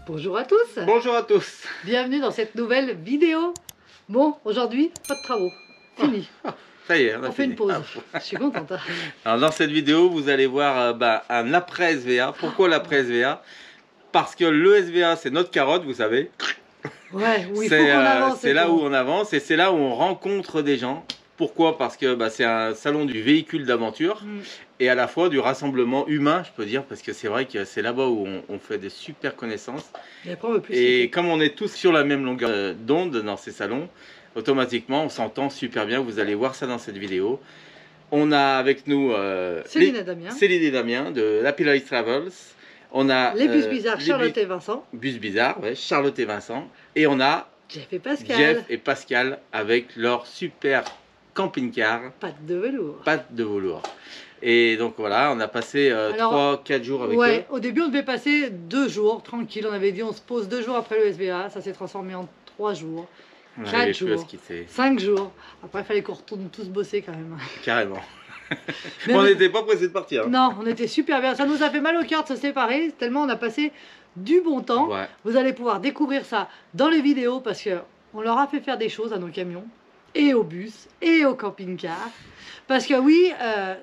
Bonjour à tous. Bonjour à tous. Bienvenue dans cette nouvelle vidéo. Bon, aujourd'hui, pas de travaux. Fini. Ça y est, on fait une pause. Je suis contente. Hein. Alors dans cette vidéo, vous allez voir un après SVA. Pourquoi l'après SVA? Parce que le SVA, c'est notre carotte, vous savez. Ouais, où il faut qu'on avance. C'est là où on avance et c'est là où on rencontre des gens. Pourquoi? Parce que c'est un salon du véhicule d'aventure et à la fois du rassemblement humain, je peux dire, parce que c'est vrai que c'est là-bas où on fait des super connaissances. Et comme on est tous sur la même longueur d'onde dans ces salons, automatiquement on s'entend super bien. Vous allez voir ça dans cette vidéo. On a avec nous Céline et Damien de Happy Life Travels. On a les bus bizarres, Charlotte et Vincent. Bus bizarres, ouais, Charlotte et Vincent. Et on a Jeff et Pascal avec leur super camping-car. Pâte de velours. Pâte de velours. Et donc voilà, on a passé 3-4 jours avec eux. Au début on devait passer 2 jours, tranquille. On avait dit on se pose 2 jours après le SVA. Ça s'est transformé en 3 jours. 4 jours, 5 jours. Après, il fallait qu'on retourne tous bosser quand même. Carrément. On n'était pas pressé de partir. Hein. Non, on était super bien. Ça nous a fait mal au cœur de se séparer, tellement on a passé du bon temps. Ouais. Vous allez pouvoir découvrir ça dans les vidéos parce qu'on leur a fait faire des choses à nos camions, et au bus, et au camping-car. Parce que oui,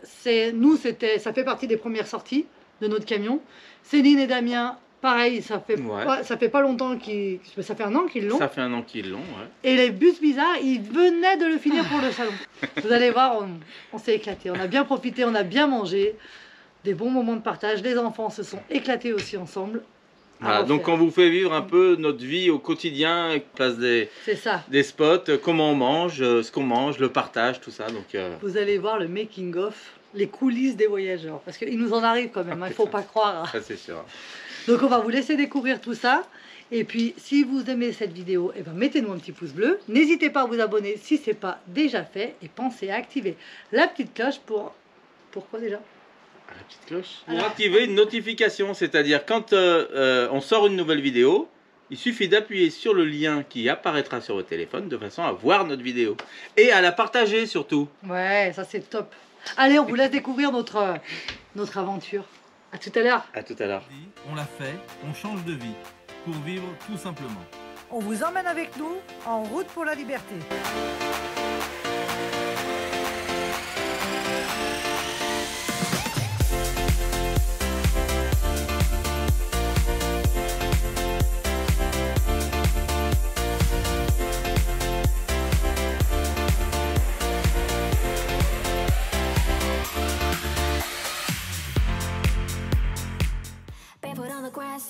ça fait partie des premières sorties de notre camion. Céline et Damien, pareil, ça fait pas longtemps qu'ils... Ça fait 1 an qu'ils l'ont. Ça fait 1 an qu'ils l'ont, ouais. Et les bus bizarres, ils venaient de le finir pour le salon. Vous allez voir, on s'est éclaté. On a bien profité, on a bien mangé. Des bons moments de partage. Les enfants se sont éclatés aussi ensemble. Voilà, donc on vous fait vivre un peu notre vie au quotidien, place des spots, comment on mange, ce qu'on mange, le partage, tout ça. Donc, vous allez voir le making of, les coulisses des voyageurs. Parce qu'il nous en arrive quand même, il ne faut pas croire. Ça c'est sûr. Donc on va vous laisser découvrir tout ça. Et puis si vous aimez cette vidéo, eh ben, mettez-nous un petit pouce bleu. N'hésitez pas à vous abonner si ce n'est pas déjà fait. Et pensez à activer la petite cloche pour... Pourquoi déjà? La petite cloche pour activer une notification. C'est-à-dire quand on sort une nouvelle vidéo, il suffit d'appuyer sur le lien qui apparaîtra sur votre téléphone de façon à voir notre vidéo. Et à la partager surtout. Ouais, ça c'est top. Allez, on vous laisse découvrir notre aventure. À tout à l'heure. À tout à l'heure. On l'a fait, on change de vie pour vivre tout simplement. On vous emmène avec nous en route pour la liberté.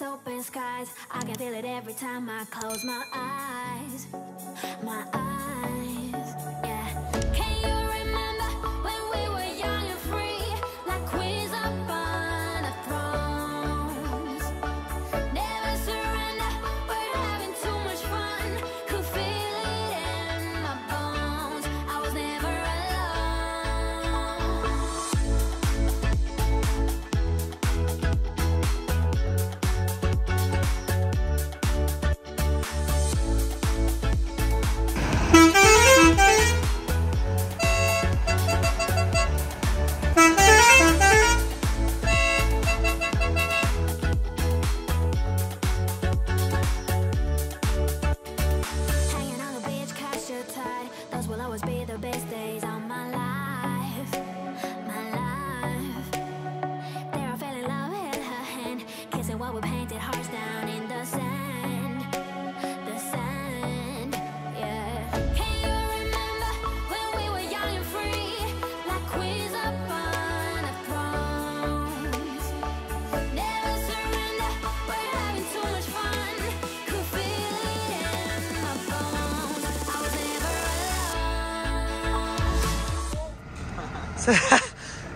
Open skies, I can feel it every time I close my eyes. My eyes, yeah. Can you remember when we were young and free, like queens up on the thrones? Never surrender, we're having too much fun. Could feel it in my bones. I was never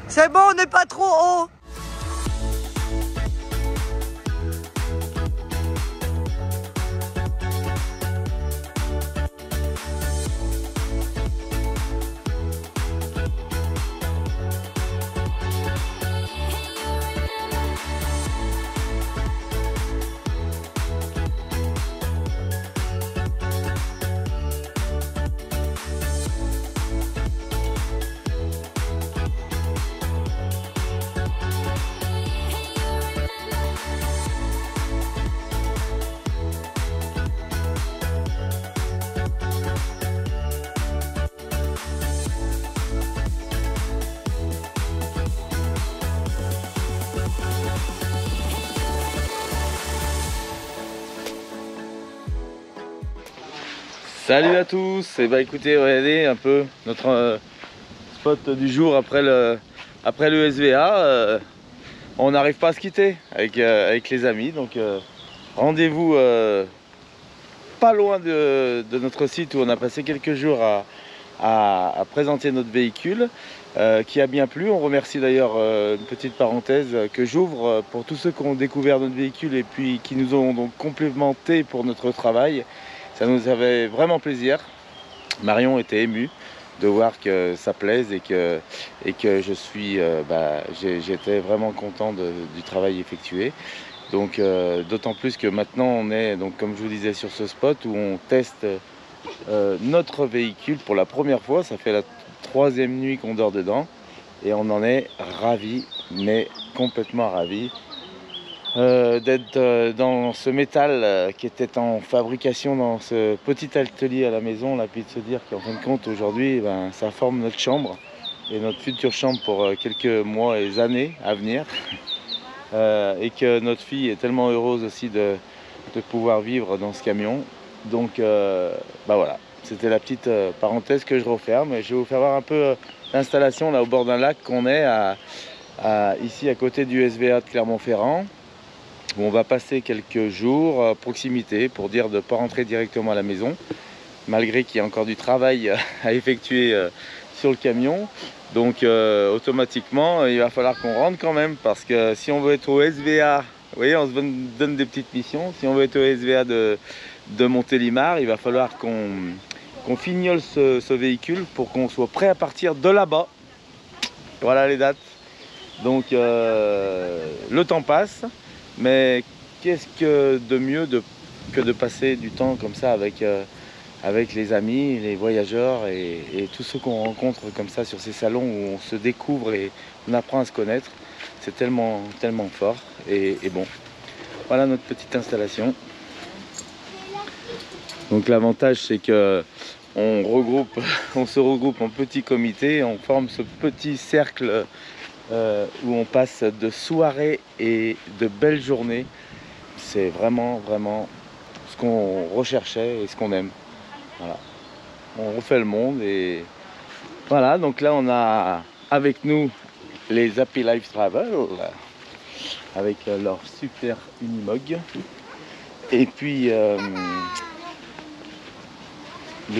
C'est bon, on n'est pas trop haut. Salut à tous. Et bah écoutez, regardez un peu notre spot du jour après le SVA. On n'arrive pas à se quitter avec les amis, donc rendez-vous pas loin de notre site où on a passé quelques jours à présenter notre véhicule qui a bien plu. On remercie d'ailleurs une petite parenthèse que j'ouvre pour tous ceux qui ont découvert notre véhicule et puis qui nous ont donc complémenté pour notre travail. Ça nous avait vraiment plaisir. Marion était émue de voir que ça plaise et que je suis, j'étais vraiment content du travail effectué. Donc d'autant plus que maintenant on est, donc, comme je vous disais, sur ce spot où on teste notre véhicule pour la première fois. Ça fait la 3e nuit qu'on dort dedans et on en est ravis, mais complètement ravis d'être dans ce métal qui était en fabrication dans ce petit atelier à la maison là, puis de se dire qu'en fin de compte aujourd'hui ça forme notre chambre et notre future chambre pour quelques mois et années à venir. Et que notre fille est tellement heureuse aussi de pouvoir vivre dans ce camion. Donc voilà, c'était la petite parenthèse que je referme. Je vais vous faire voir un peu l'installation là au bord d'un lac qu'on est ici à côté du SVA de Clermont-Ferrand, où on va passer quelques jours à proximité pour dire de ne pas rentrer directement à la maison, malgré qu'il y a encore du travail à effectuer sur le camion. Donc automatiquement il va falloir qu'on rentre quand même, parce que si on veut être au SVA, vous voyez, on se donne des petites missions. Si on veut être au SVA de Montélimar, il va falloir qu'on fignole ce véhicule pour qu'on soit prêt à partir de là-bas. Voilà les dates. Donc le temps passe, mais qu'est-ce que de mieux que de passer du temps comme ça avec les amis, les voyageurs et tous ceux qu'on rencontre comme ça sur ces salons où on se découvre et on apprend à se connaître. C'est tellement, tellement fort. Et bon, voilà notre petite installation. Donc l'avantage, c'est que on se regroupe en petits comités, on forme ce petit cercle où on passe de soirées et de belles journées. C'est vraiment, vraiment ce qu'on recherchait et ce qu'on aime. Voilà, on refait le monde et voilà. Donc là on a avec nous les Happy Life Travel avec leur super Unimog et puis le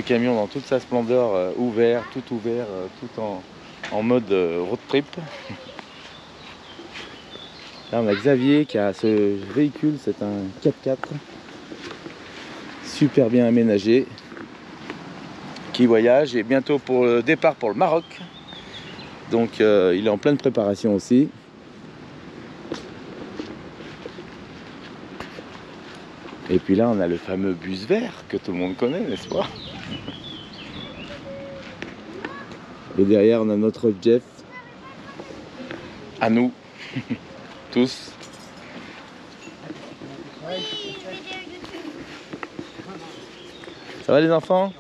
camion dans toute sa splendeur, ouvert, tout en mode road trip. Là on a Xavier qui a ce véhicule, c'est un 4x4 super bien aménagé, qui voyage et bientôt pour le départ pour le Maroc. Donc il est en pleine préparation aussi. Et puis là on a le fameux bus vert que tout le monde connaît, n'est-ce pas? Et derrière on a notre Jeff, à nous tous. Ça va les enfants?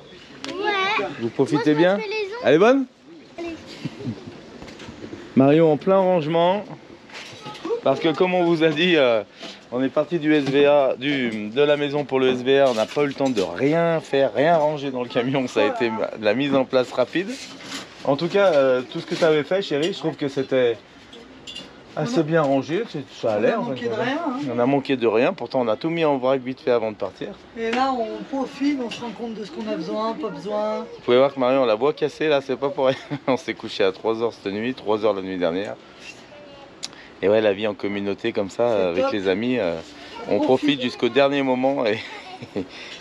Ouais. Vous profitez bien? Elle est bonne? Allez. Marion en plein rangement. Parce que comme on vous a dit, on est parti du SVA, de la maison pour le SVA. On n'a pas eu le temps de rien faire, rien ranger dans le camion. Ça a été de la mise en place rapide. En tout cas, tout ce que tu avais fait, chérie, je trouve que c'était assez bien rangé, ça a l'air. On a manqué de rien, pourtant on a tout mis en vrac vite fait avant de partir. Et là on profite, on se rend compte de ce qu'on a besoin, pas besoin. Vous pouvez voir que Marion, la voix cassée là, c'est pas pour rien. On s'est couché à 3h cette nuit, 3h la nuit dernière. Et ouais, la vie en communauté comme ça, avec les amis, on profite jusqu'au dernier moment et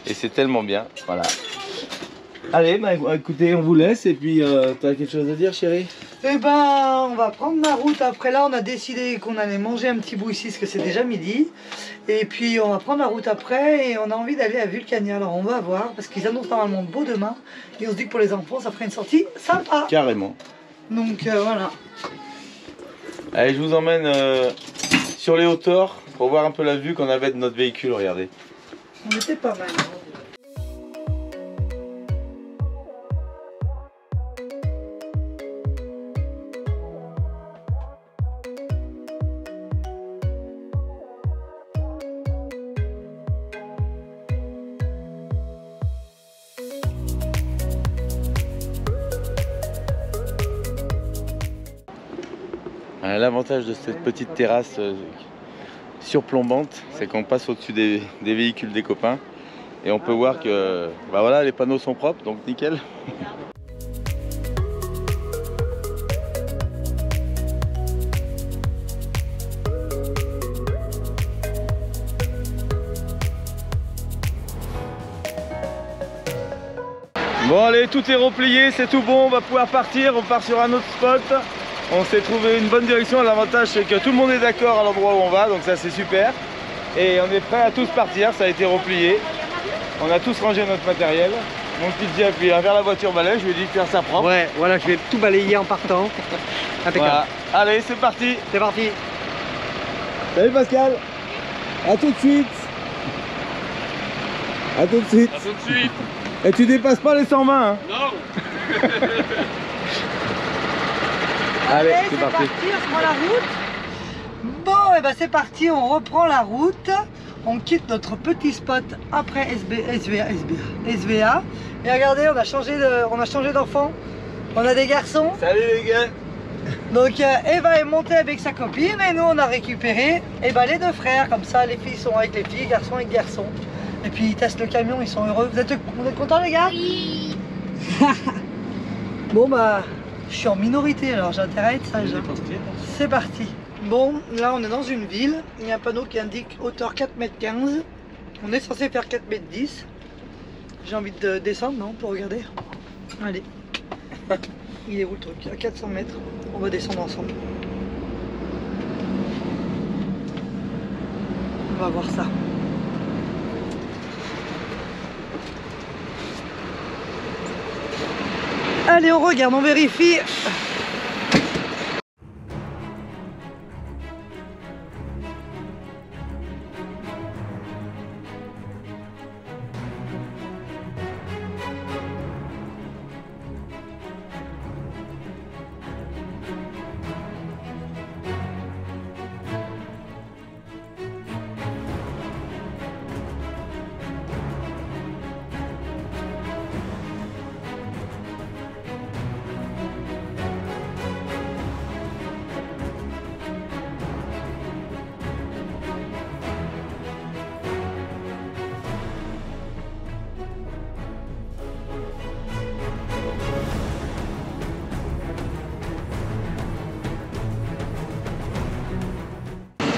c'est tellement bien. Voilà. Allez, bah écoutez, on vous laisse et puis t'as quelque chose à dire, chérie? Eh ben, on va prendre la route. Après là, on a décidé qu'on allait manger un petit bout ici, parce que c'est déjà midi. Et puis, on va prendre la route après et on a envie d'aller à Vulcania. Alors, on va voir, parce qu'ils annoncent normalement beau demain. Et on se dit que pour les enfants, ça ferait une sortie sympa. Carrément. Donc, voilà. Allez, je vous emmène sur les hauteurs pour voir un peu la vue qu'on avait de notre véhicule, regardez. On était pas mal. L'avantage de cette petite terrasse surplombante, c'est qu'on passe au-dessus des véhicules des copains et on peut voir que bah voilà, les panneaux sont propres, donc nickel. Bon allez, tout est replié, c'est tout bon, on va pouvoir partir, on part sur un autre spot. On s'est trouvé une bonne direction, l'avantage c'est que tout le monde est d'accord à l'endroit où on va, donc ça c'est super. Et on est prêt à tous partir, ça a été replié. On a tous rangé notre matériel. Mon petit Jeff il va vers la voiture balai, je lui ai dit de faire ça propre. Ouais, voilà, je vais tout balayer en partant. Impeccable. Voilà. Allez, c'est parti. C'est parti. Salut Pascal. À tout de suite. À tout de suite. À tout de suite. Et tu dépasses pas les 120 hein. Non. Allez, c'est parti, on prend la route. Bon, et ben c'est parti, on reprend la route. On quitte notre petit spot après SVA. Et regardez, on a changé d'enfant. On a des garçons. Salut les gars. Donc Eva est montée avec sa copine et nous on a récupéré les deux frères. Comme ça, les filles sont avec les filles, les garçons avec les garçons. Et puis ils testent le camion, ils sont heureux. Vous êtes contents les gars? Oui. Bon bah, je suis en minorité alors j'ai intérêt à être sage. C'est parti. Bon, là on est dans une ville. Il y a un panneau qui indique hauteur 4,15 m. On est censé faire 4,10 m. J'ai envie de descendre, non? Pour regarder. Allez. Il est où le truc? À 400 mètres. On va descendre ensemble. On va voir ça. Allez, on regarde, on vérifie.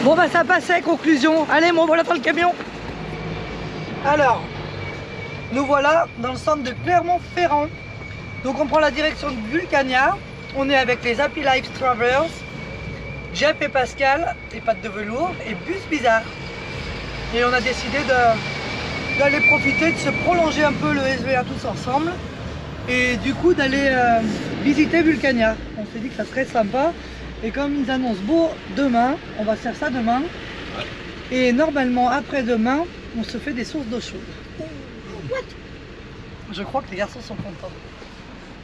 Bon bah ça passait, conclusion. Allez, mon voilà dans le camion. Alors, nous voilà dans le centre de Clermont-Ferrand. Donc on prend la direction de Vulcania. On est avec les Happy Life Travelers, Jeff et Pascal, et Pattes de Velours, et Bus Bizarre. Et on a décidé d'aller profiter, de se prolonger un peu le SVA tous ensemble. Et du coup d'aller visiter Vulcania. On s'est dit que ça serait sympa. Et comme ils annoncent beau demain, on va faire ça demain. Et normalement, après-demain, on se fait des sources d'eau chaude. Je crois que les garçons sont contents.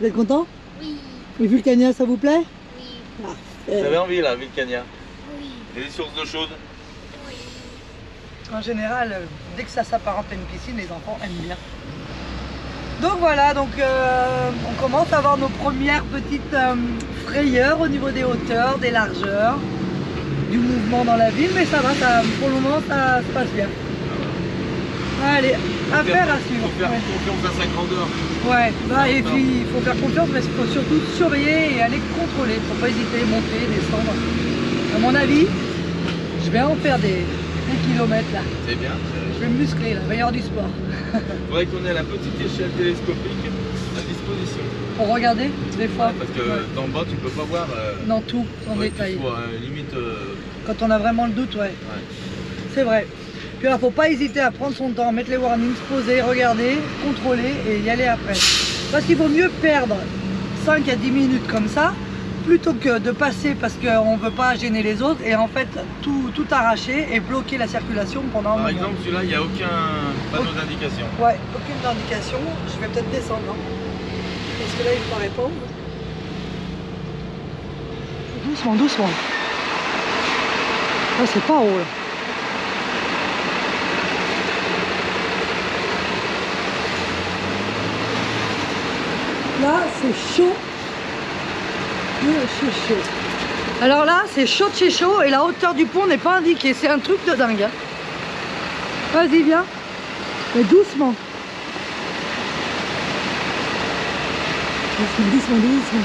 Vous êtes contents? Oui. Et Vulcania, ça vous plaît? Oui. Vous avez envie là, Vulcania? Oui. Et des sources d'eau chaude? Oui. En général, dès que ça s'apparente à une piscine, les enfants aiment bien. Donc voilà, on commence à avoir nos premières petites frayeurs au niveau des hauteurs, des largeurs, du mouvement dans la ville, mais ça va, pour le moment ça se passe bien. Allez, affaire à suivre. Il faut faire confiance à sa grandeur. Ouais, bah, et puis il faut faire confiance, mais il faut surtout surveiller et aller contrôler, pour pas hésiter, monter, descendre. À mon avis, je vais en faire des kilomètres là. C'est bien. Je vais me muscler là, il va y avoir du sport. Il faudrait qu'on ait la petite échelle télescopique à disposition. Pour regarder des fois. Ouais, parce que d'en bas tu peux pas voir dans tout en détail. Limite. Quand on a vraiment le doute, ouais. C'est vrai. Puis alors faut pas hésiter à prendre son temps, mettre les warnings, se poser, regarder, contrôler et y aller après. Parce qu'il vaut mieux perdre 5 à 10 minutes comme ça, plutôt que de passer parce qu'on ne veut pas gêner les autres et en fait tout arracher et bloquer la circulation pendant un moment. Par exemple, celui-là, il n'y a aucun panneau d'indication. Ouais, aucune indication. Je vais peut-être descendre. Hein. Parce que là, il ne paraît pas. Doucement, doucement. Ah, c'est pas haut là. Là, c'est chaud. C'est chaud. Alors là, c'est chaud de chez chaud et la hauteur du pont n'est pas indiquée. C'est un truc de dingue. Hein. Vas-y, viens. Mais doucement. Doucement, doucement, doucement.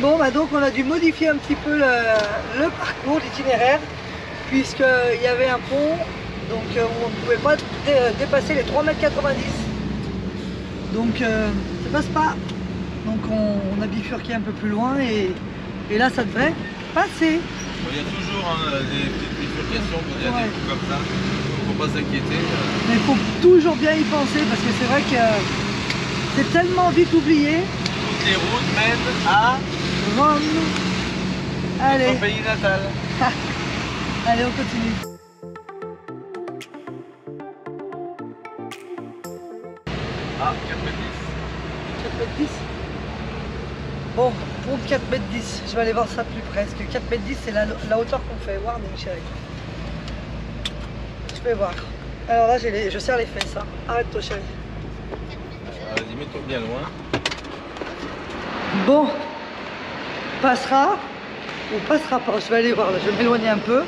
Bon, bah donc on a dû modifier un petit peu le parcours, l'itinéraire, puisqu'il y avait un pont donc, où on ne pouvait pas dépasser les 3,90 m. Donc ça passe pas. Donc on a bifurqué un peu plus loin et là ça devrait passer. Il y a toujours des petites bifurcations, il y a des coups comme ça, il ne faut pas s'inquiéter. Mais il faut toujours bien y penser parce que c'est vrai que c'est tellement vite oublié. Toutes les routes mènent à Rome. Allez. Notre pays natal. Allez, on continue. Ah, 4,10 m. 4,10 m. Bon, pour 4,10 m, je vais aller voir ça de plus près. Parce que 4,10 m, c'est la hauteur qu'on fait. Warning, chérie. Je vais voir. Alors là, je serre les fesses. Hein. Arrête-toi, chérie. Vas-y, mets-toi bien loin. Bon. Passera ou passera pas. Je vais aller voir. Là. Je vais m'éloigner un peu.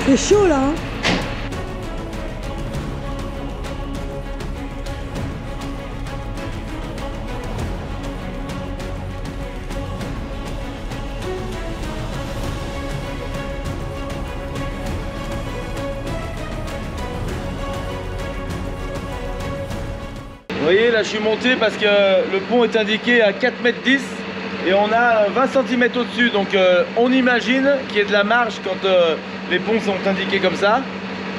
C'est chaud là hein. Vous voyez, là je suis monté parce que le pont est indiqué à 4,10 m et on a 20 cm au-dessus. Donc on imagine qu'il y ait de la marge quand les ponts sont indiqués comme ça.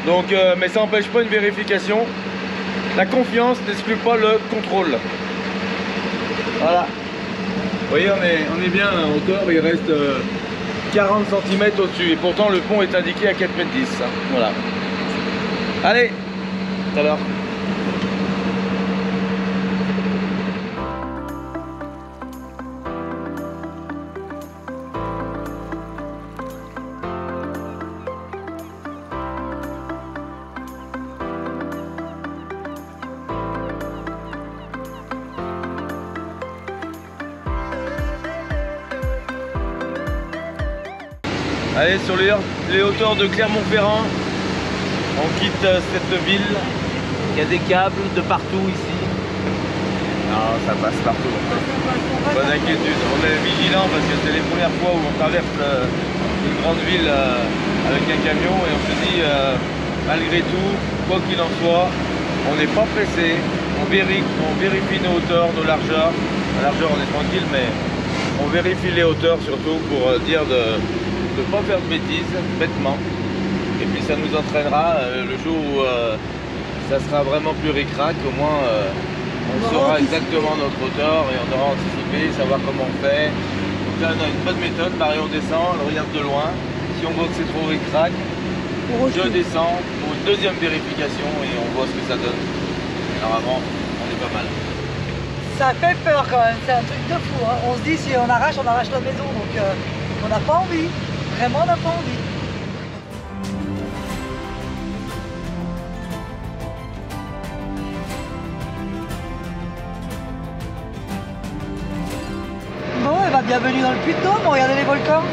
Donc, mais ça n'empêche pas une vérification. La confiance n'exclut pas le contrôle. Voilà. Vous voyez, on est bien à hauteur, il reste 40 cm au-dessus. Et pourtant le pont est indiqué à 4,10 m. Hein. Voilà. Allez, tout à l'heure. Allez, sur les hauteurs de Clermont-Ferrand, on quitte cette ville. Il y a des câbles de partout ici. Non, ça passe partout en fait. Pas d'inquiétude, on est vigilant parce que c'est les premières fois où on traverse une grande ville avec un camion et on se dit, malgré tout, quoi qu'il en soit, on n'est pas pressé, on vérifie nos hauteurs, nos largeurs. La largeur on est tranquille, mais on vérifie les hauteurs surtout pour dire de ne pas faire de bêtises, bêtement. Et puis ça nous entraînera le jour où ça sera vraiment plus ric-rac, au moins on saura exactement notre hauteur et on aura anticipé, savoir comment on fait. Donc là on a une bonne méthode, pareil on descend, on regarde de loin. Si on voit que c'est trop ric-rac, je descends pour une deuxième vérification et on voit ce que ça donne. Normalement, on est pas mal. Ça fait peur quand même, c'est un truc de fou. Hein. On se dit si on arrache la maison, donc on n'a pas envie. Vraiment, on n'a pas envie. Bon, et bah, bienvenue dans le Puy-de-Dôme, regardez les volcans.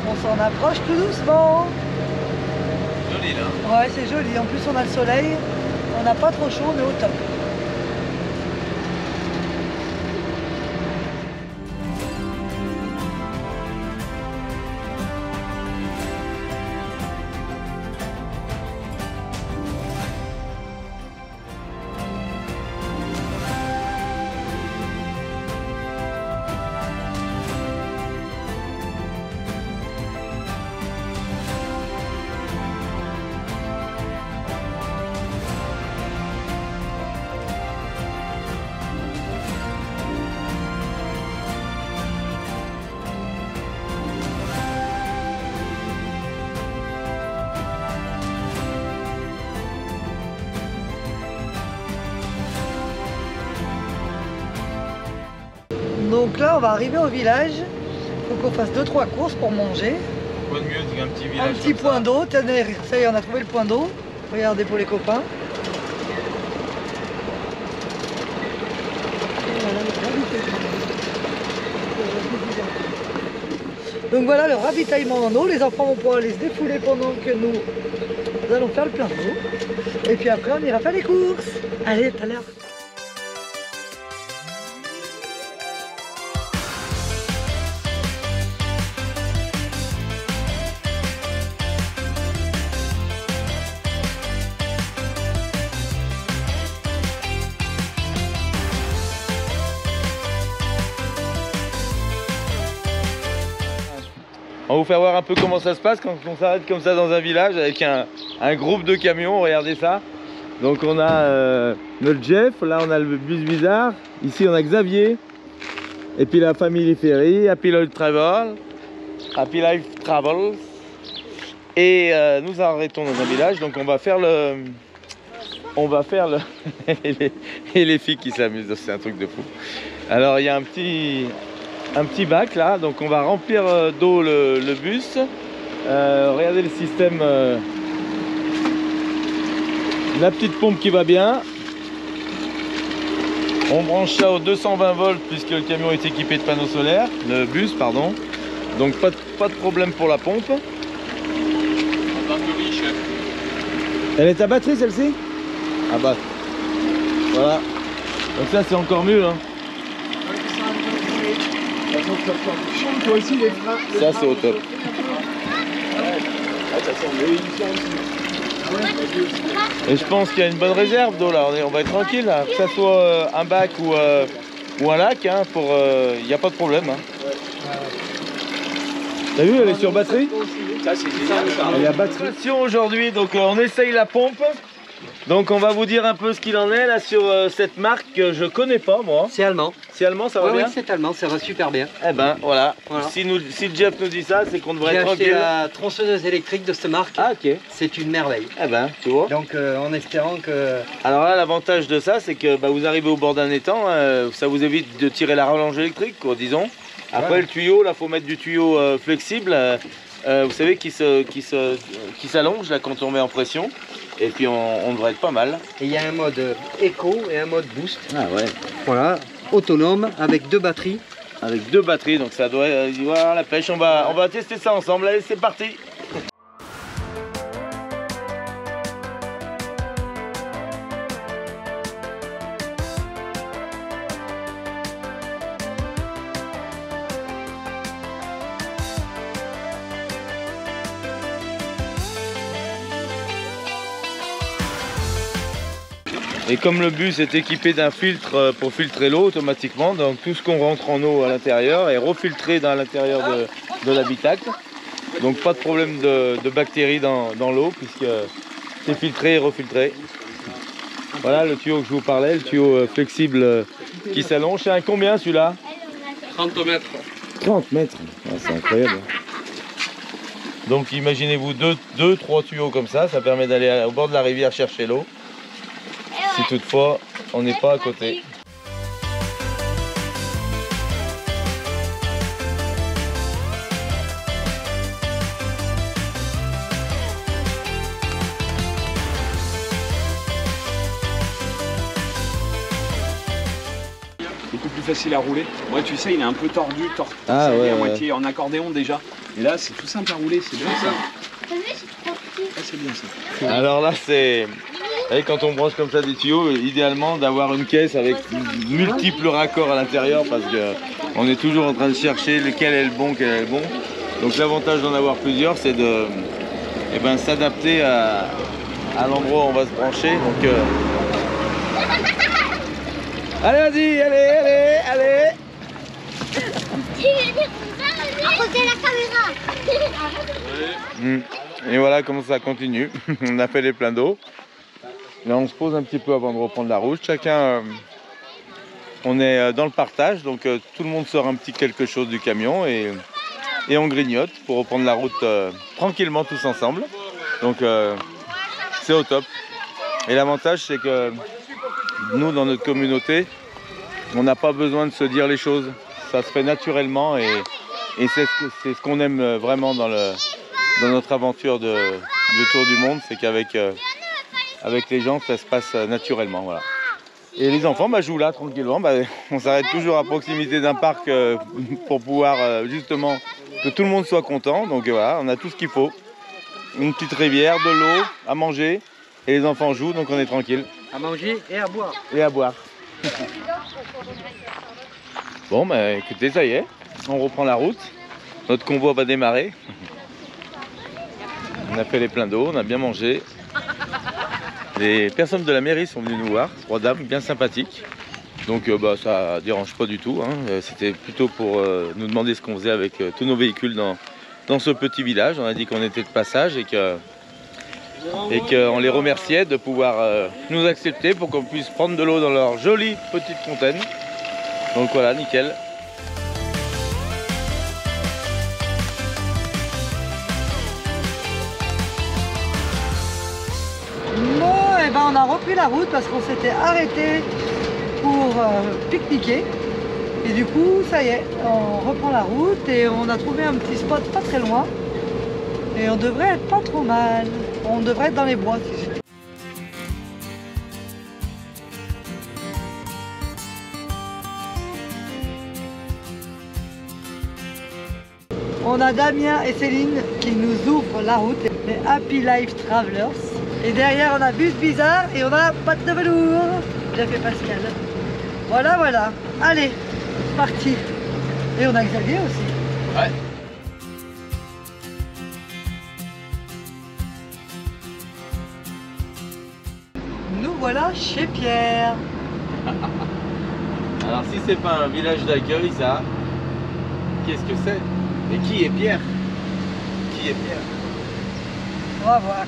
On s'en approche tout doucement. Joli là. Ouais, c'est joli. En plus, on a le soleil. On n'a pas trop chaud, on est au top. Donc là, on va arriver au village. Il faut qu'on fasse 2-3 courses pour manger. Quoi de mieux qu'un petit village? Un petit point d'eau. Tenez, ça y est, on a trouvé le point d'eau. Regardez pour les copains. Donc voilà le ravitaillement en eau. Les enfants vont pouvoir aller se défouler pendant que nous allons faire le plein d'eau. Et puis après, on ira faire les courses. Allez, tout à l'heure. On va vous faire voir un peu comment ça se passe quand on s'arrête comme ça dans un village avec un groupe de camions. Regardez ça. Donc on a notre Jeff, là on a le bus bizarre, ici on a Xavier, et puis la Family Ferry, Happy Life Travel, et nous arrêtons dans un village. Donc on va faire le et les filles qui s'amusent, c'est un truc de fou. Alors il y a un petit bac là, donc on va remplir d'eau le bus. Regardez le système, la petite pompe qui va bien. On branche ça aux 220 volts puisque le camion est équipé de panneaux solaires, le bus pardon. Donc pas de problème pour la pompe. Elle est à batterie celle-ci? Ah bah voilà. Donc ça c'est encore mieux hein. Ça c'est au top. Et je pense qu'il y a une bonne réserve d'eau là, on va être tranquille là. Que ça soit un bac ou un lac, hein, il n'y a pas de problème. Hein. T'as vu, elle est sur batterie? Ça c'est génial. Elle est à batterie. Aujourd'hui, donc on essaye la pompe. Donc on va vous dire un peu ce qu'il en est là sur cette marque que je connais pas moi. C'est allemand. C'est allemand, ça va bien? Oui, c'est allemand, ça va super bien. Eh ben voilà. Si Jeff nous dit ça, c'est qu'on devrait être tranquille. J'ai acheté la tronçonneuse électrique de cette marque. Ah ok. C'est une merveille. Eh ben tu vois. Donc en espérant que... Alors là l'avantage de ça c'est que vous arrivez au bord d'un étang, ça vous évite de tirer la rallonge électrique quoi, disons. Après le tuyau, là faut mettre du tuyau flexible, vous savez qui s'allonge là quand on met en pression. Et puis on devrait être pas mal. Et il y a un mode éco et un mode boost. Ah ouais. Voilà, autonome avec 2 batteries. Avec 2 batteries, donc ça doit y avoir la pêche. On va tester ça ensemble. Allez, c'est parti. Et comme le bus est équipé d'un filtre pour filtrer l'eau automatiquement, donc tout ce qu'on rentre en eau à l'intérieur est refiltré dans l'intérieur de l'habitacle. Donc pas de problème de bactéries dans l'eau puisque c'est filtré et refiltré. Voilà le tuyau que je vous parlais, le tuyau flexible qui s'allonge. C'est un combien celui-là? 30 mètres. 30 mètres, ah, c'est incroyable. Donc imaginez-vous 2-3 tuyaux comme ça permet d'aller au bord de la rivière chercher l'eau. Si toutefois on n'est pas à côté. Beaucoup plus facile à rouler. Ouais, tu sais, il est un peu tordu, ah, ouais, à moitié en accordéon déjà. Et là, c'est tout simple à rouler, c'est bien ça. Ah, c'est bien ça. Alors là, c'est... Et quand on branche comme ça des tuyaux, idéalement d'avoir une caisse avec multiples raccords à l'intérieur parce qu'on est toujours en train de chercher lequel est le bon, Donc l'avantage d'en avoir plusieurs, c'est de s'adapter à l'endroit où on va se brancher. Donc, allez, vas-y, allez. À côté de la caméra. Et voilà comment ça continue. On a fait les pleins d'eau. Là on se pose un petit peu avant de reprendre la route. Chacun, on est dans le partage, donc tout le monde sort un petit quelque chose du camion et on grignote pour reprendre la route tranquillement tous ensemble. Donc c'est au top. Et l'avantage c'est que nous dans notre communauté, on n'a pas besoin de se dire les choses. ça se fait naturellement et c'est ce qu'on aime vraiment dans notre aventure de tour du monde, c'est qu'avec avec les gens ça se passe naturellement, voilà. Et les enfants jouent là tranquillement, on s'arrête toujours à proximité d'un parc pour pouvoir justement que tout le monde soit content, donc voilà, on a tout ce qu'il faut, une petite rivière, de l'eau, à manger, et les enfants jouent, donc on est tranquille. À manger et à boire. Et à boire. Bon, écoutez, ça y est, on reprend la route. Notre convoi va démarrer. On a fait les pleins d'eau, on a bien mangé. Les personnes de la mairie sont venues nous voir, 3 dames bien sympathiques. Donc ça dérange pas du tout. Hein. C'était plutôt pour nous demander ce qu'on faisait avec tous nos véhicules dans ce petit village. On a dit qu'on était de passage et qu'on les remerciait de pouvoir nous accepter pour qu'on puisse prendre de l'eau dans leur jolie petite fontaine. Donc voilà, nickel. Bon, et on a repris la route parce qu'on s'était arrêté pour pique-niquer. Et du coup, ça y est, on reprend la route et on a trouvé un petit spot pas très loin. Et on devrait être pas trop mal. On devrait être dans les bois si j'ai... On a Damien et Céline qui nous ouvrent la route, les Happy Life Travelers. Et derrière on a Bus Bizarre et on a Patte de Velours. Bien fait Pascal. Voilà, voilà. Allez, c'est parti. Et on a Xavier aussi. Ouais. Nous voilà chez Pierre. Alors si c'est pas un village d'accueil, ça, qu'est-ce que c'est? Et qui est Pierre? Qui est Pierre? On va voir.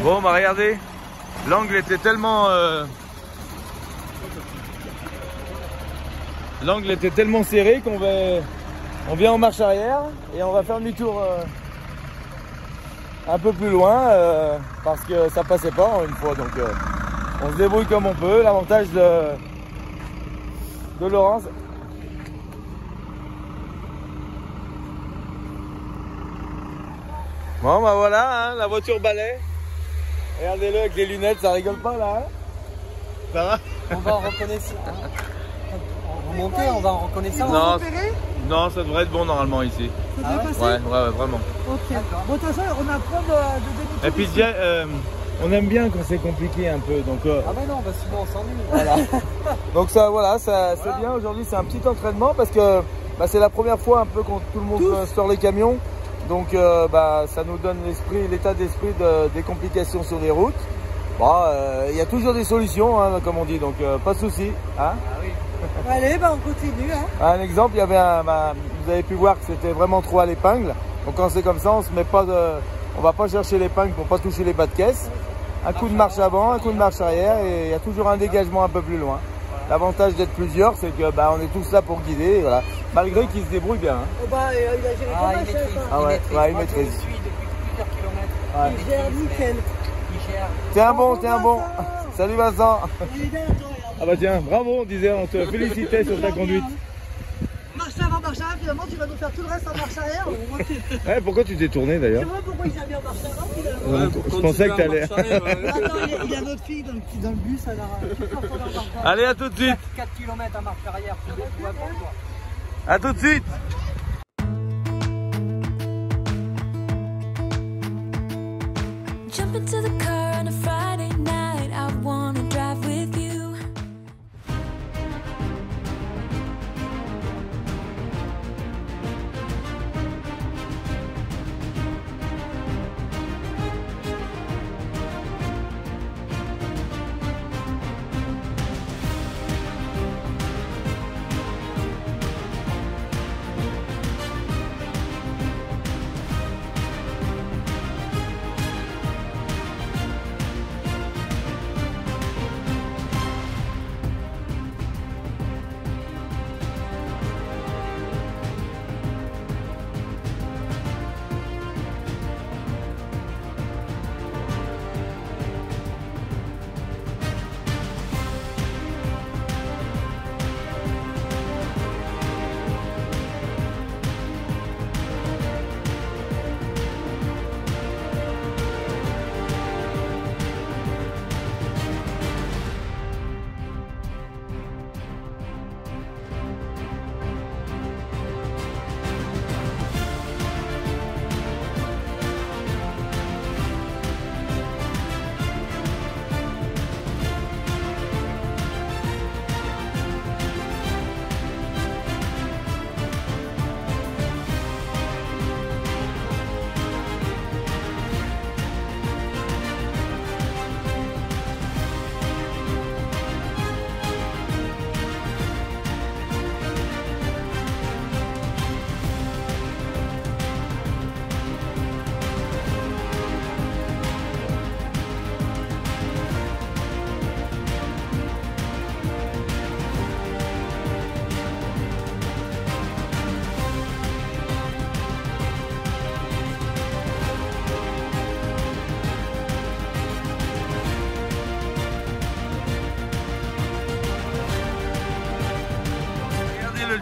Bon, regardez, l'angle était tellement serré qu'on vient en marche arrière et on va faire demi-tour un peu plus loin parce que ça passait pas une fois, donc on se débrouille comme on peut. L'avantage de Laurence. Bon voilà, hein, la voiture balai. Regardez-le avec les lunettes, ça rigole pas là, hein? Ça va? On va en reconnaître. Remonter, on va en reconnaissance. Non, ça devrait être bon normalement ici. Ça devrait passer? Ouais, vraiment. Ok. Bon, de toute façon, on apprend de Et puis on aime bien quand c'est compliqué un peu. Donc, Ah bah non, bah sinon on s'ennuie. voilà. Donc ça, voilà, c'est bien. Aujourd'hui, c'est un petit entraînement parce que bah, c'est la première fois un peu quand tout le monde sort les camions. Donc bah, ça nous donne l'état d'esprit des complications sur les routes. Bon, y a toujours des solutions, hein, comme on dit, donc pas de souci. Hein. Ah oui. Allez, bah on continue. Hein. Un exemple, il y avait vous avez pu voir que c'était vraiment trop à l'épingle. Donc quand c'est comme ça, on va pas chercher l'épingle pour pas toucher les bas de caisse. Un coup de marche avant, un coup de marche arrière, et il y a toujours un dégagement un peu plus loin. L'avantage d'être plusieurs, c'est que bah, on est tous là pour guider, voilà. Malgré qu'il se débrouille bien. Hein. Oh bah, il a géré comme un chef. Ah ouais, il Je maîtrise. le suis depuis plusieurs kilomètres. Ouais. Il gère nickel. Il gère. T'es un bon. Salut Vincent. Il est derrière toi, regarde. Ah bah tiens, bravo, on disait, on te félicitait sur ta conduite. Marche avant, marche arrière, finalement tu vas nous faire tout le reste en marche arrière. Ouais, pourquoi tu t'es tourné Tu d'ailleurs? vois pourquoi il s'est bien en marche avant finalement. Je pensais que t'allais. Attends, il y a notre fille dans le bus, alors. Allez, à tout de suite. 4 km à marche arrière, c'est bien, tout va pour toi. À tout de suite. Jump into the car on a Friday night. I wanna drive with you.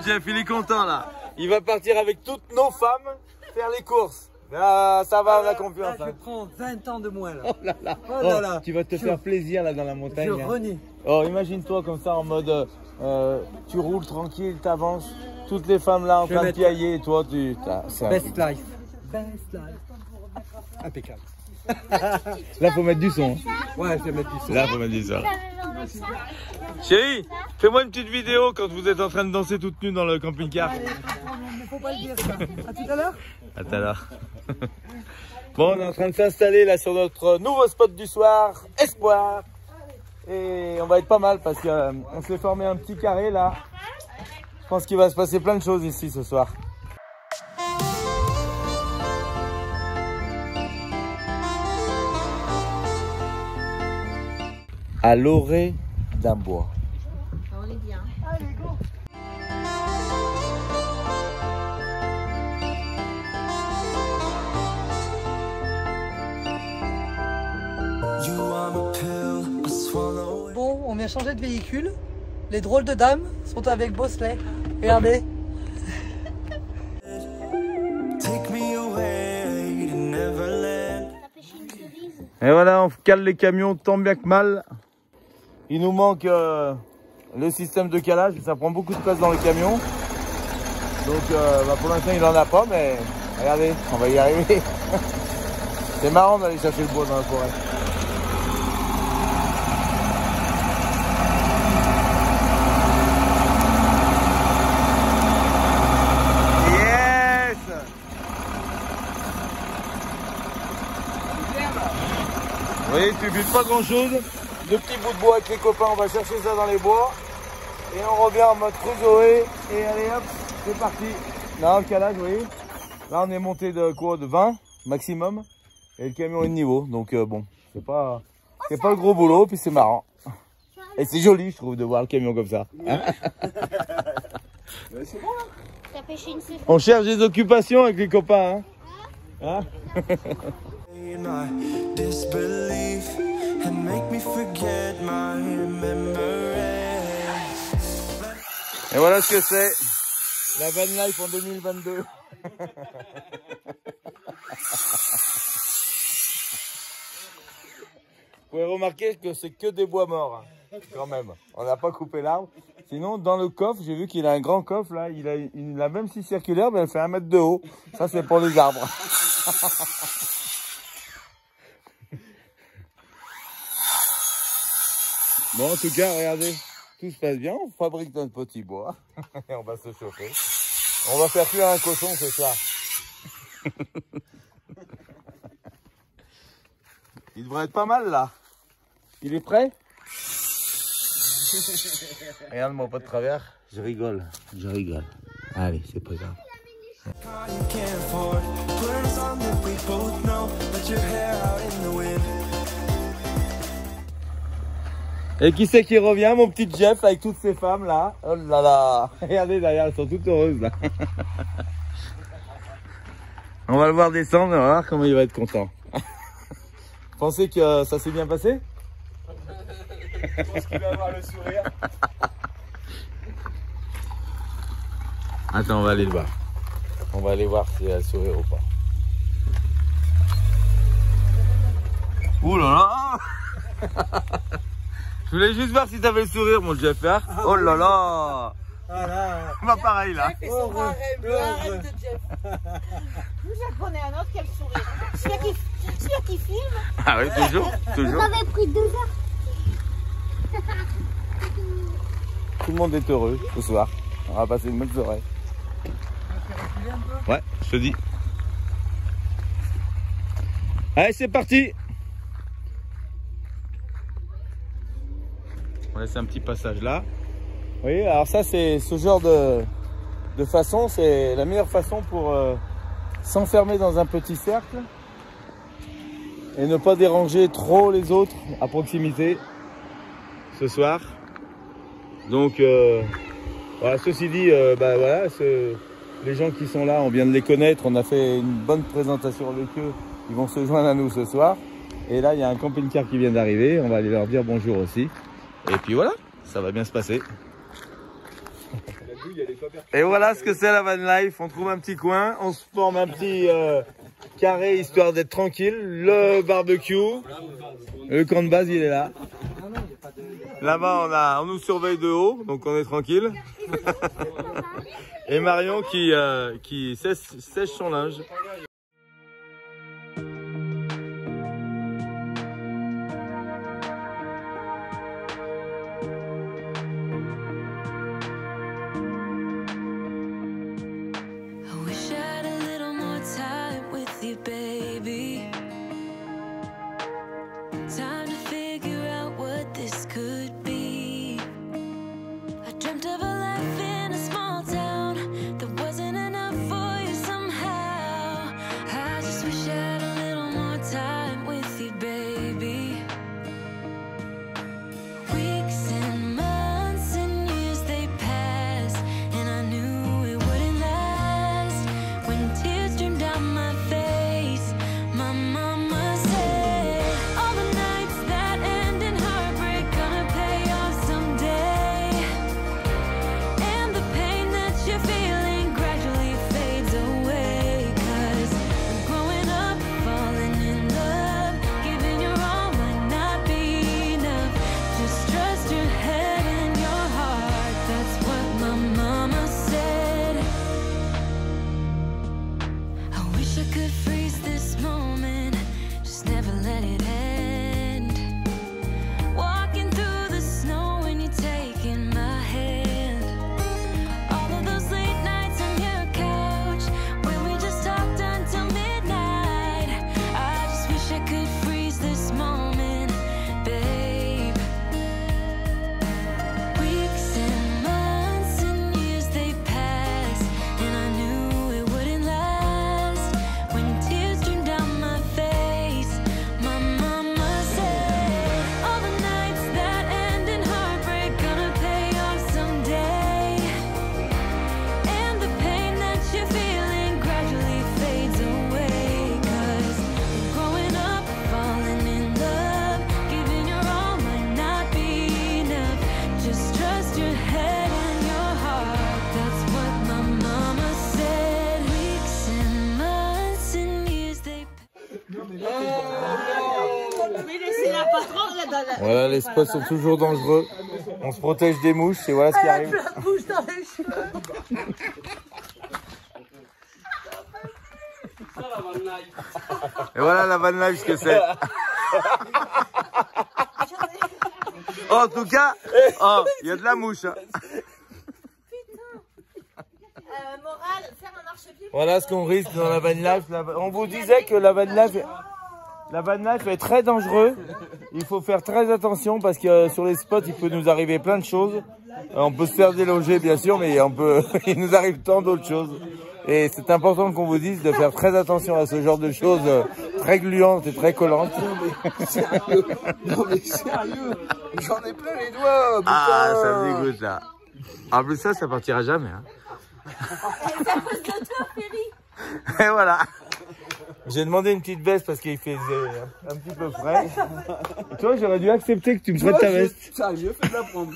Jeff, il est content là. Il va partir avec toutes nos femmes faire les courses. Ah, ça va, on a confiance. Là, je prends 20 ans de moins là. Oh là là. Oh là là. Tu vas te faire plaisir là dans la montagne. Je renie. Oh, imagine-toi comme ça en mode tu roules tranquille, t'avances. Toutes les femmes là en train de piailler et toi tu. Best life. Best life. Impeccable. Là faut mettre du son. Ouais, je vais mettre du son. Là faut mettre du son. Chérie, fais-moi une petite vidéo quand vous êtes en train de danser toute nue dans le camping-car. Allez, faut pas le dire ça. À tout à l'heure. À tout à l'heure. Bon, on est en train de s'installer là sur notre nouveau spot du soir, Espoir. Et on va être pas mal parce qu'on s'est formé un petit carré là. Je pense qu'il va se passer plein de choses ici ce soir. À l'orée d'un bois. On est bien. Allez, go. Bon, on vient changer de véhicule. Les drôles de dames sont avec Bosley. Regardez. Et voilà, on cale les camions tant bien que mal. Il nous manque le système de calage, ça prend beaucoup de place dans les camions. Donc bah pour l'instant il n'en a pas, mais regardez, on va y arriver. C'est marrant d'aller chercher le bois dans la forêt. suffit de pas grand chose. De petits bouts de bois avec les copains, on va chercher ça dans les bois. Et on revient en mode Crusoe. Et allez hop, c'est parti. Là, le calage, vous voyez. Là, on est monté de quoi? De 20 maximum. Et le camion est de niveau. Donc bon, c'est pas le gros boulot, puis c'est marrant. Et c'est joli, je trouve, de voir le camion comme ça. Hein? C'est bon là. T'as pêché une seule. On cherche des occupations avec les copains. Hein? Et voilà ce que c'est la van life en 2022. Vous pouvez remarquer que c'est que des bois morts, hein, quand même. On n'a pas coupé l'arbre. Sinon, dans le coffre, j'ai vu qu'il a un grand coffre là. Il a la même scie circulaire, mais elle fait 1 mètre de haut. Ça, c'est pour les arbres. Bon, en tout cas, regardez, tout se passe bien. On fabrique notre petit bois et on va se chauffer. On va faire cuire un cochon ce soir. Il devrait être pas mal là. Il est prêt? Regarde-moi pas de travers. Je rigole. Allez, c'est pas grave. Et qui c'est qui revient, mon petit Jeff, avec toutes ces femmes là? Oh là là. Regardez derrière, elles sont toutes heureuses là. On va le voir descendre, on va voir comment il va être content. Pensez que ça s'est bien passé? Je pense qu'il va avoir le sourire. Attends, on va aller le voir. On va aller voir s'il a le sourire ou pas. Ouh là là. Je voulais juste voir si t'avais le sourire, mon Jeff. Hein? Oh là là. Bah pareil là. Jeff et son arrête de Jeff. Nous, j'en connais un autre qui a le sourire. Celui qui filme. Ah oui, toujours. On avait pris 2 heures. Tout le monde est heureux ce soir. On va passer une bonne soirée. Ouais, je te dis. Allez, c'est parti. On laisse un petit passage là. Vous voyez, alors ça c'est ce genre de façon, c'est la meilleure façon pour s'enfermer dans un petit cercle et ne pas déranger trop les autres à proximité ce soir. Donc voilà, ceci dit, bah, voilà, les gens qui sont là, on vient de les connaître, on a fait une bonne présentation avec eux, ils vont se joindre à nous ce soir. Et là il y a un camping-car qui vient d'arriver, on va aller leur dire bonjour aussi. Et puis voilà, ça va bien se passer. Et voilà ce que c'est la van life. On trouve un petit coin, on se forme un petit carré histoire d'être tranquille. Le barbecue, le camp de base il est là. Là-bas on nous surveille de haut, donc on est tranquille. Et Marion qui sèche son linge. Voilà, les spots sont toujours dangereux. On se protège des mouches et voilà ce qui arrive. Elle a la bouche dans les cheveux. Et voilà la van life, ce que c'est. En tout cas, il y a de la mouche. Morale, faire un marchepied. Voilà ce qu'on risque dans la van life. On vous disait que la van life est très dangereux. Il faut faire très attention parce que sur les spots, il peut nous arriver plein de choses. On peut se faire déloger bien sûr, mais il nous arrive tant d'autres choses. Et c'est important qu'on vous dise de faire très attention à ce genre de choses très gluantes et très collantes. Non mais sérieux, j'en ai plein les doigts. Putain. Ah, ça me dégoûte là. En plus ça partira jamais. Hein. C'est à cause de toi, Ferry. Et voilà. J'ai demandé une petite veste parce qu'il faisait un petit peu frais. Et toi, j'aurais dû accepter que tu me prêtes ta veste. Ça, j'ai fait de la prendre.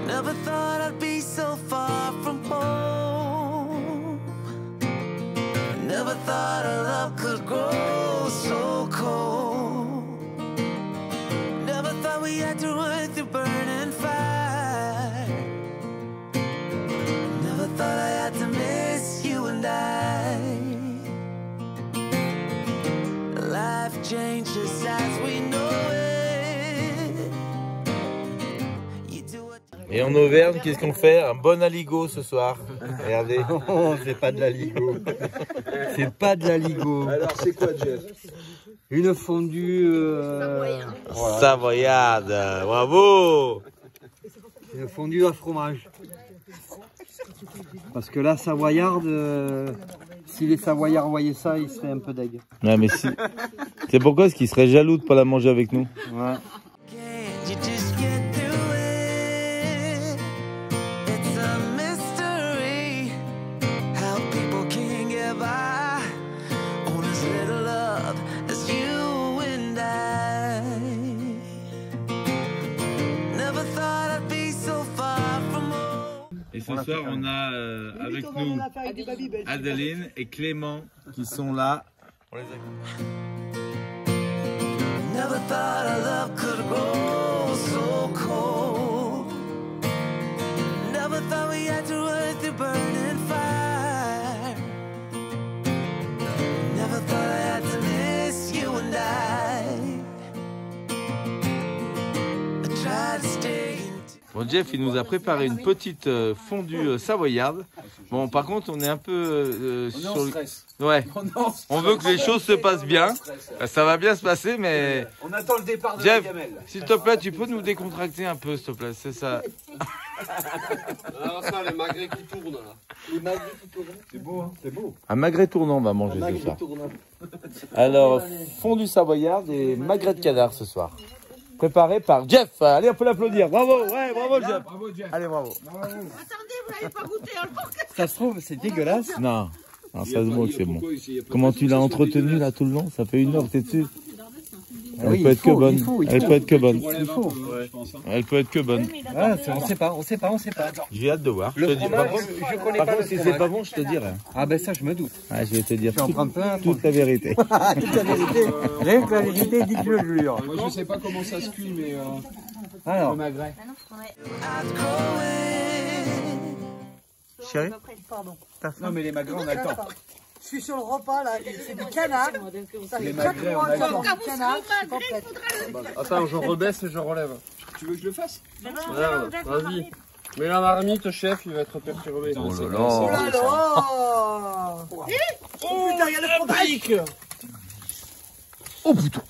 Never thought I'd be so far from home. Never thought our love could grow so cold. Never thought we had to run through burning fire. Never thought I had to miss you and I. Life changes as we know it. Et en Auvergne, qu'est-ce qu'on fait? Un bon aligot ce soir. Regardez. Oh, c'est pas de la ligo. C'est pas de la ligo. Alors, c'est quoi, Jeff? Une fondue... Voilà. Savoyarde. Bravo. Une fondue à fromage. Parce que là, savoyarde, si les savoyards voyaient ça, ils seraient un peu deg. Ouais, mais si. C'est pourquoi est-ce qu'ils seraient jaloux de ne pas la manger avec nous? Ouais. Et ce soir, on a avec nous Adeline et Clément qui sont là. On les accueille. Never thought our love could grow so cold. Never thought we had to run through burning fire. Never thought I had to miss you and I tried to stay. Bon, Jeff, il nous a préparé une petite fondue savoyarde. Bon, par contre, on est un peu sur le... Ouais. On veut que les choses se passent bien. Ça va bien se passer, mais... On attend le départ de Jeff, la gamelle. s'il te plaît, tu peux nous décontracter un peu, s'il te plaît. C'est ça. Alors ça, les magrets qui tournent, là. Les magrets qui tournent. C'est beau, hein. C'est beau. Un magret tournant, on va manger ce soir. Alors, fondue savoyarde et magret de canard ce soir. Préparé par Jeff. Allez, on peut l'applaudir. Bravo, ouais, bravo Jeff. Bravo, Jeff. Allez, bravo. Attendez, vous n'avez pas goûté alors que Ça se trouve, c'est dégueulasse. Non, non, ça se voit que c'est bon. Comment tu l'as entretenu là tout le long? Ça fait 1 heure que t'es dessus. Elle peut être que bonne. Elle peut être que bonne. Elle peut être que bonne. Ah, on sait pas. J'ai hâte de voir. Le Je te dis, fromage, par je connais par pas contre, le si c'est fromage. pas bon, je te dirai. Ah ben ça, je me doute. Ah, je vais te dire Je vais en prendre plein. toute la vérité. Toute la vérité. Rien que la vérité, dit que je le jure. Moi, je sais pas comment ça se cuit, mais Alors, le magret. Chérie, Pardon. Non, mais les magrets, on a le temps. Je suis sur le repas là, c'est du canard. Ça fait 4 magrets, mois on a que le temps. j'avance du canard, je suis pas prête. Attends, je rebaisse et je relève. Tu veux que je le fasse? Regarde, vas-y. Mais la marmite, chef, il va être perturbé. Oh là Oh là. là là. Oh putain, il y a le fromage. Oh putain.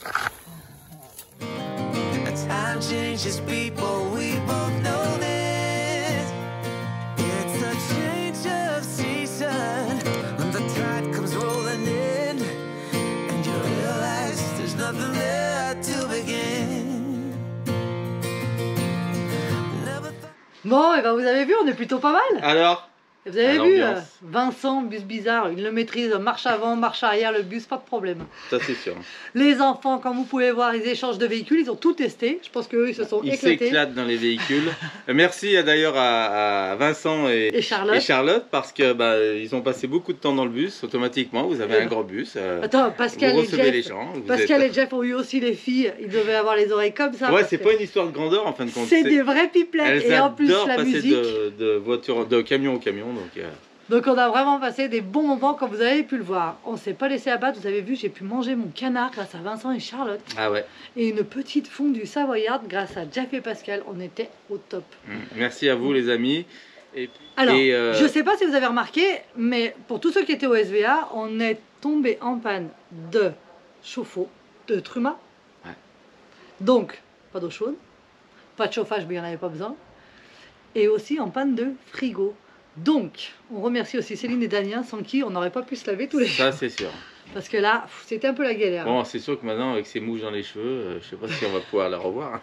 Time changes people, we both know this. It's a change of season when the tide comes rolling in, and you realize there's nothing there to begin. Never thought. Bon, et ben vous avez vu, on est plutôt pas mal. Alors, Vous avez vu, Vincent, bus bizarre, il le maîtrise, marche avant, marche arrière, le bus, pas de problème. Ça c'est sûr. Les enfants, comme vous pouvez voir, ils échangent de véhicules, ils ont tout testé. Je pense qu'eux, ils se sont éclatés. Ils s'éclatent dans les véhicules. Merci d'ailleurs à Vincent et Charlotte, parce que ils ont passé beaucoup de temps dans le bus, automatiquement. Vous avez un gros bus. Attends, Pascal et Jeff ont eu aussi les filles, ils devaient avoir les oreilles comme ça. Ouais, c'est pas une histoire de grandeur en fin de compte. C'est des vrais pipelettes. Et en plus, la musique. De camion en camion. Donc on a vraiment passé des bons moments comme vous avez pu le voir. On s'est pas laissé abattre, vous avez vu, j'ai pu manger mon canard grâce à Vincent et Charlotte. Ah ouais. Et une petite fondue savoyarde grâce à Jeff et Pascal. On était au top. Merci à vous les amis. Alors, je sais pas si vous avez remarqué, mais pour tous ceux qui étaient au SVA, on est tombé en panne de chauffe-eau, de truma. Ouais. Donc, pas d'eau chaude, pas de chauffage, mais il n'y en avait pas besoin. Et aussi en panne de frigo. Donc, on remercie aussi Céline et Damien, sans qui on n'aurait pas pu se laver tous les jours. Ça, c'est sûr. Parce que là, c'était un peu la galère. Bon, c'est sûr que maintenant, avec ces mouches dans les cheveux, je sais pas si on va pouvoir la revoir.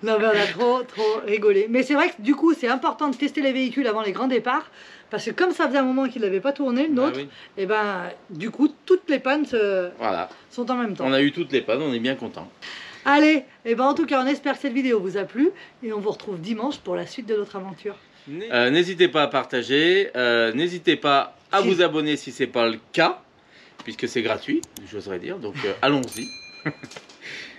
Non, mais on a trop rigolé. Mais c'est vrai que du coup, c'est important de tester les véhicules avant les grands départs. Parce que comme ça faisait un moment qu'il n'avait pas tourné, le nôtre, et du coup, toutes les pannes sont en même temps. On a eu toutes les pannes, on est bien content. Allez, en tout cas, on espère que cette vidéo vous a plu et on vous retrouve dimanche pour la suite de notre aventure. N'hésitez pas à partager, n'hésitez pas à vous abonner si ce n'est pas le cas, puisque c'est gratuit, j'oserais dire, donc allons-y.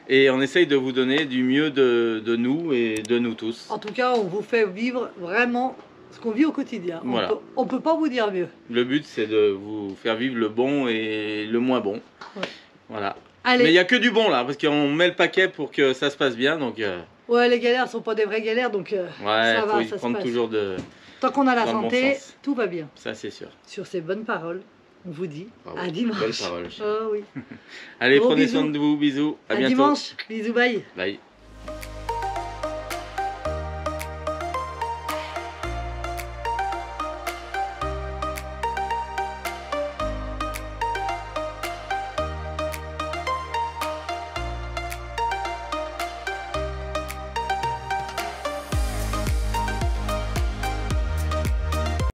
Et on essaye de vous donner du mieux de nous et de nous tous. En tout cas, on vous fait vivre vraiment ce qu'on vit au quotidien. Voilà. On peut pas vous dire mieux. Le but, c'est de vous faire vivre le bon et le moins bon. Ouais. Voilà. Allez. Mais il n'y a que du bon là, parce qu'on met le paquet pour que ça se passe bien. Donc, ouais, les galères ne sont pas des vraies galères, donc ça va, ça se passe. Toujours tant qu'on a la santé, tout va bien. Ça, c'est sûr. Sur ces bonnes paroles, on vous dit à dimanche. Bonne parole. Oh, oui. Allez, prenez soin de vous, bisous. À bientôt. Dimanche, bisous, bye. Bye.